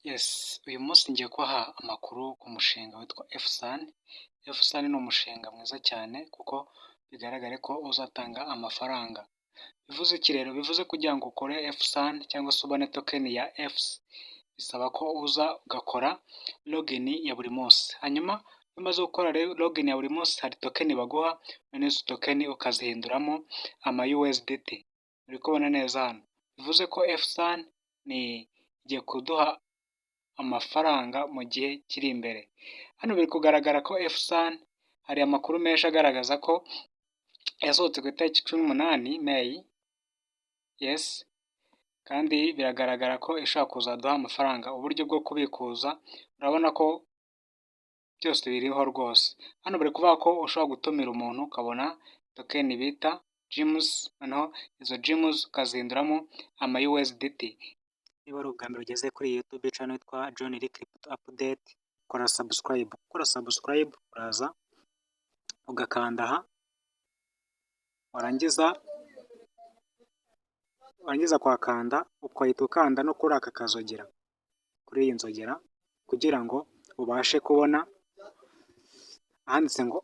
Yes, uyu munsi ngiye kubaha amakuru ku mushinga witwa FSAN. FSAN ni umushinga mwiza cyane kuko bigaragare ko uzatanga amafaranga. Bivuze iki rero? Bivuze kugira ngo ukore FSAN cyangwa se ubone token ya FS, bisaba ko uza ugakora login ya buri munsi. Hanyuma iyo umaze gukora login ya buri munsi hari token baguha, none izo token ukazihinduramo ama USDT. Uri kubona neza hano? Bivuze ko FSAN ni igiye kuduha amafaranga mu gihe kiri imbere. Hano biri kugaragara ko FSAN hari amakuru menshi agaragaza ko yasohotse ku itariki 18 May. Yes, kandi biragaragara ko ishobora kuzaduha amafaranga. Uburyo bwo kubikuza urabona ko byose biriho rwose. Hano bari kuvuga ko ushobora gutumira umuntu ukabona token bita GEMS, noneho izo GEMS ukazihinduramo ama USDT. Niba ari ubwa mbere ugeze kuri YouTube channel yitwa John Lee Crypto Update, kora subscribe. Kora subscribe uraza ugakanda aha, warangiza kwakanda ukahita ukanda no kuri aka kazogera, kuri iyi nzogera, kugira ngo ubashe kubona ahanditse ngo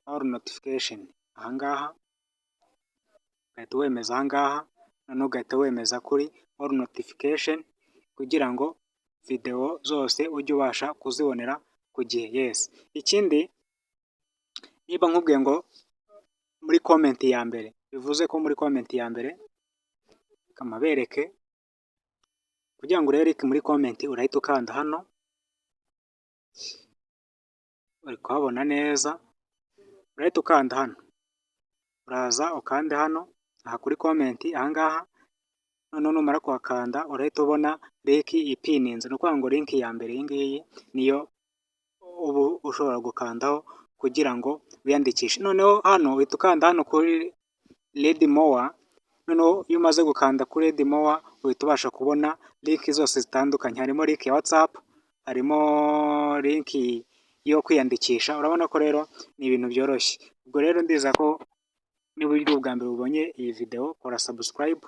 all notification. Ahangaha ugahita wemeza ahangaha, noneho ugahita wemeza kuri all notification kugira ngo video zose ujye ubasha kuzibonera ku gihe. Yes, ikindi niba nkubwiye ngo muri comment ya mbere, bivuze ko muri comment ya mbere kamabereke kugira ngo urebe muri comment urahita ukanda hano, uri kuhabona neza, urahita ukanda hano, uraza ukande hano aha kuri comment ahangaha, noneho numara kuhakanda urahita ubona link ipininze. Ni ukuvuga ngo link ya mbere iyi ngiyi niyo ubu ushobora gukandaho kugira ngo wiyandikishe. Noneho hano uhita ukanda hano kuri read more, noneho iyo umaze gukanda kuri read more uhita ubasha kubona link zose zitandukanye. Harimo link ya WhatsApp, harimo link yo kwiyandikisha. Urabona ko rero ni ibintu byoroshye. Ubwo rero ndiza ko niba uri ubwa mbere ubonye iyi video, kora subscribe,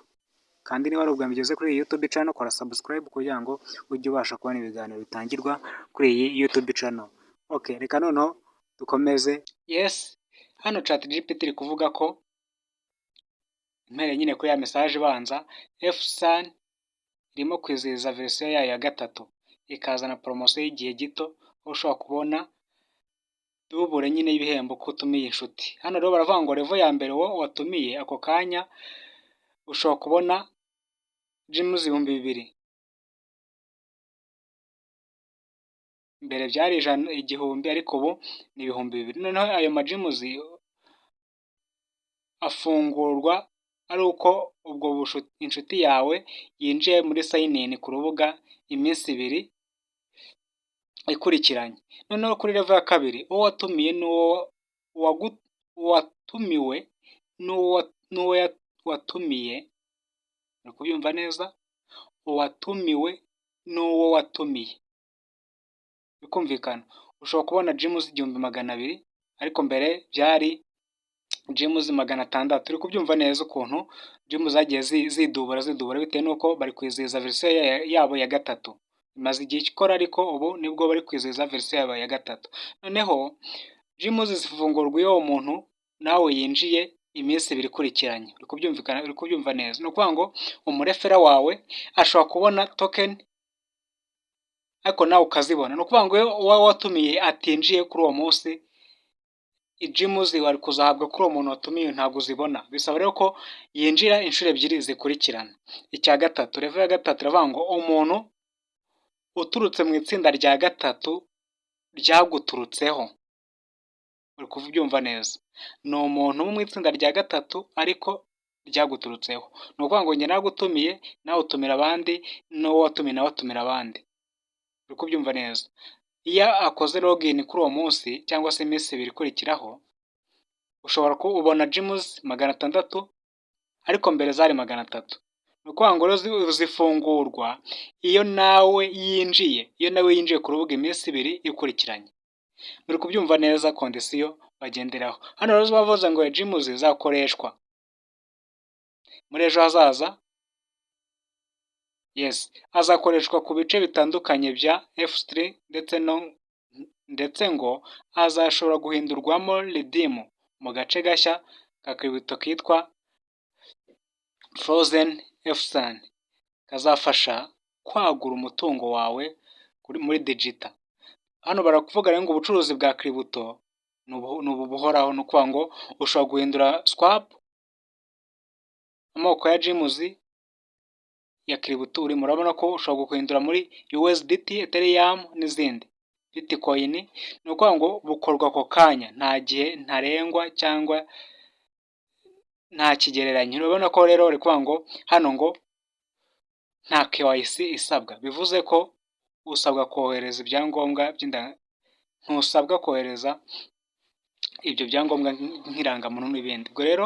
kandi niba ari ubwa mbere ugeze kuri iyi YouTube channel, kora subscribe kugira ngo ujye ubasha kubona ibiganiro bitangirwa kuri iyi YouTube channel. Okay, reka noneho dukomeze. Yes, hano ChatGPT iri kuvuga ko impere nyine kuri ya message ibanza, FSAN irimo kwizihiza verisiyo yayo ya gatatu, ikazana poromosiyo y'igihe gito, aho ushobora kubona dubure nyine y'ibihembo ko utumiye inshuti. Hano rero baravuga ngo level ya mbere wowe watumiye ako kanya ushobora kubona GEMS 2000. Mbere byari 1,000 ariko ubu ni 2,000. Noneho ayo ma GEMS afungurwa ari uko ubwo inshuti yawe yinjiye muri sign in ku rubuga iminsi 2 ikurikiranye. Noneho kuri level ya kabiri, uwo watumiye n'uwo watumiye, uri kubyumva neza? Uwatumiwe n'uwo watumiye, bikumvikana. Ushobora kubona GEMS 200,000 ariko mbere byari GEMS 600. Uri kubyumva neza ukuntu GEMS zagiye zidubura bitewe n'uko bari kwizihiza verisiyo yabo ya gatatu. Imaze igihe ikora ariko ubu nibwo bari kwizihiza verisiyo yabo ya gatatu. Noneho GEMS zifungurwa iyo umuntu nawe yinjiye iminsi 2 ikurikiranye. Uri kubyumva neza? Ni ukuvuga ngo umurefera wawe ashobora kubona token ariko nawe ukazibona. Ni ukuvuga ngo uwo watumiye atinjiye kuri uwo munsi, GEMS wari kuzahabwa kuri uwo muntu watumiye ntabwo uzibona. Bisaba rero ko yinjira inshuro 2 zikurikirana. Icya gatatu, level ya gatatu iravuga ngo umuntu uturutse mu itsinda rya gatatu ryaguturutseho. Uri kubyumva neza? Ni umuntu wo mu itsinda rya gatatu ariko ryaguturutseho. Ni ukuvuga ngo njye nagutumiye, nawe utumira abandi, n'uwo watumiye nawe atumira abandi. Uri kubyumva neza? Iyo akoze login kuri uwo munsi cyangwa se iminsi 2 ikurikiraho, ushobora kubona GEMS 600 ariko mbere zari 300. Ni ukuvuga ngo zifungurwa iyo nawe yinjiye ku rubuga iminsi 2 ikurikiranye. Muri kubyumva neza kondisiyo bagenderaho. Hano rero bavuze ngo GEMS zakoreshwa muri ejo hazaza, Yes, azakoreshwa ku bice bitandukanye bya F3 ndetse ngo azashobora guhindurwamo redeem mu gace gashya ka crypto kitwa Frozen FSAN kazafasha kwagura umutungo wawe muri digital. Hano barakuvuga rero ngo ubucuruzi bwa crypto ni ubu buhoraho, ni ukuvuga ngo ushobora guhindura swap amoko ya gems ya crypto urimo. Urabona ko ushobora guhindura muri USDT, Ethereum n'izindi Bitcoin. Ni ukuvuga ngo bukorwa ako kanya, nta gihe ntarengwa cyangwa nta kigereranyo. Urabona ko rero uri kuvuga ngo hano ngo nta KYC isabwa, bivuze ko usabwa kohereza ibyangombwa ntusabwa kohereza ibyo byangombwa nk'irangamuntu n'ibindi. Ubwo rero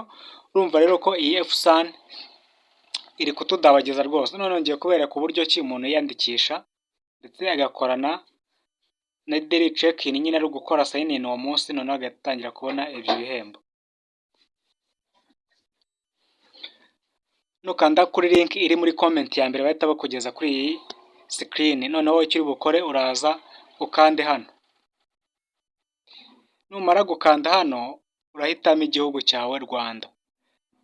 urumva rero ko iyi FSAN iri kutudabagiza rwose. None ngiye kubereka uburyo ki umuntu yiyandikisha ndetse agakorana na daily check-in, nyine ari gukora sign in uwo munsi, noneho agatangira kubona ibyo bihembo. Nukanda kuri link iri muri comment ya mbere bahita bakugeza kuri iyi screen, noneho icyo uri bukore uraza ukande hano. Numara gukanda hano urahitamo igihugu cyawe Rwanda.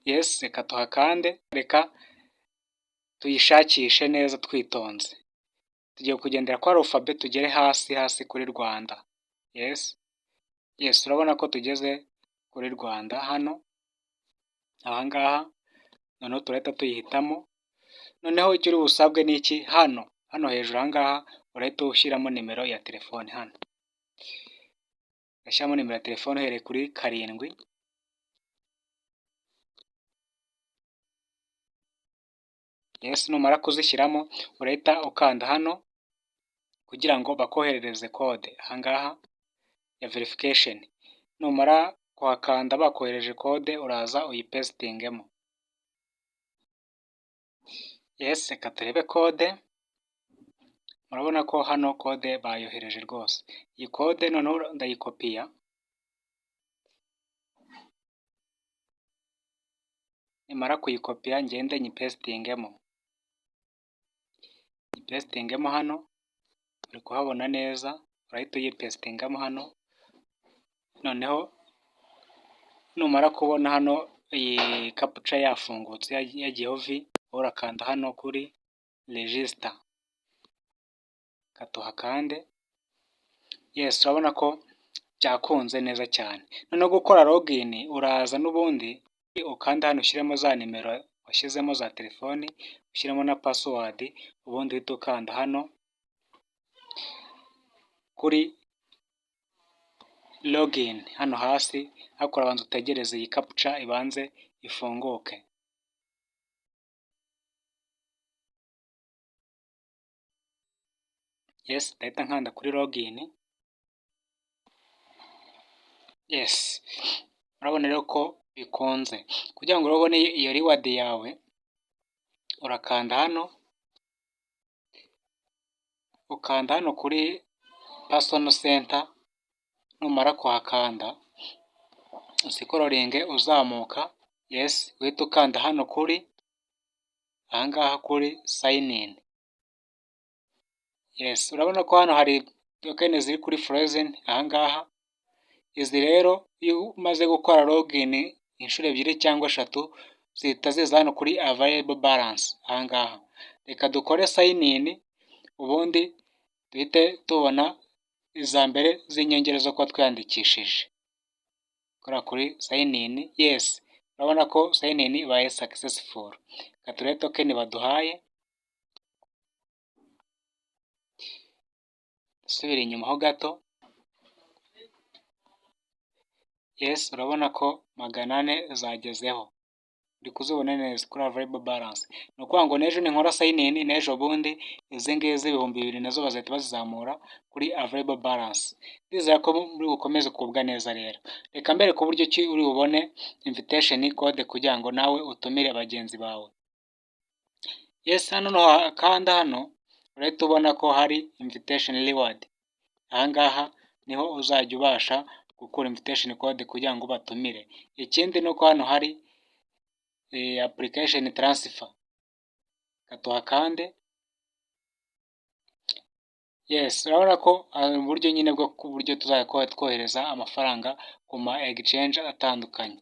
Yes, reka tuhakande, reka tuyishakishe neza twitonze. Tugiye kugendera kwa alphabet tugere hasi kuri Rwanda. Yes, urabona ko tugeze kuri Rwanda hano ahangaha. Noneho turahita tuyihitamo. Noneho icyo uri busabwe ni iki? Hano hejuru ahangaha urahita ushyiramo nimero ya telefone. Hano ugashyiramo nimero ya telefone uhereye kuri 7. Yes, numara kuzishyiramo urahita ukanda hano kugira ngo bakoherereze code ahangaha ya verification. Numara kuhakanda bakohereje code uraza uyipestingemo. Yes, reka turebe code. Murabona ko hano code bayohereje rwose. Iyi code noneho ndayikopiya. Nimara kuyikopiya ngende nyipestingemo. Nyipestingemo hano. Uri kuhabona neza. Urahita uyipestingamo hano. Noneho numara kubona hano iyi captcha yafungutse yagiyeho V, urakanda hano kuri register. Katuhakande. Yes, urabona ko byakunze neza cyane. Noneho gukora login uraza n'ubundi ukanda hano ushyiremo za nimero washyizemo za telefoni, ushyiremo na password, ubundi uhita ukanda hano kuri login hano hasi. Ariko urabanza utegereze iyi captcha ibanze ifunguke. Yes, ndahita nkanda kuri login. Yes, urabona rero ko bikunze. Kugira ngo urabone iyo reward yawe urakanda hano, ukanda hano kuri personal center. Numara kuhakanda usikororinge uzamuka. Yes, uhita ukanda hano kuri ahangaha kuri sign in. Yes, urabona ko hano hari token ziri kuri Frozen ahangaha. Izi rero iyo umaze gukora login inshuro 2 cyangwa 3 zihita ziza hano kuri available balance ahangaha. Reka dukore sign in ubundi duhite tubona iza mbere z'inyongera zo kuba twiyandikishije. Kora kuri sign in. Yes, urabona ko sign in ibaye successful. Reka turebe token baduhaye. Subira inyuma ho gato. Yes, urabona ko 400 zagezeho. Uri kuzibona neza kuri available balance. Ni ukuvuga ngo n'ejo ninkora sign in n'ejo bundi izi ngizi 2000 nazo bazahita bazizamura kuri available balance. Ndizera ko muri bukomeze kubwa neza rero. Reka mbere ku buryo ki uri bubone invitation code kugira ngo nawe utumire bagenzi bawe. Yes, hano no kanda hano urahita ubona ko hari invitation reward. Ahangaha niho uzajya ubasha gukura invitation code kugira ngo batumire. Ikindi nuko hano hari application transfer. Katuhakande. Yes, urabona ko uburyo nyine bwo ku buryo tuzajya kuba twohereza amafaranga ku ma exchange atandukanye.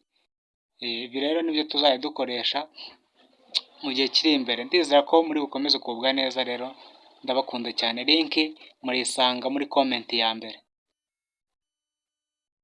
Ibi rero nibyo tuzajya dukoresha mu gihe kiri imbere. Ndizera ko muri bukomeze kugubwa neza rero, ndabakunda cyane. Link murayisanga muri comment ya mbere.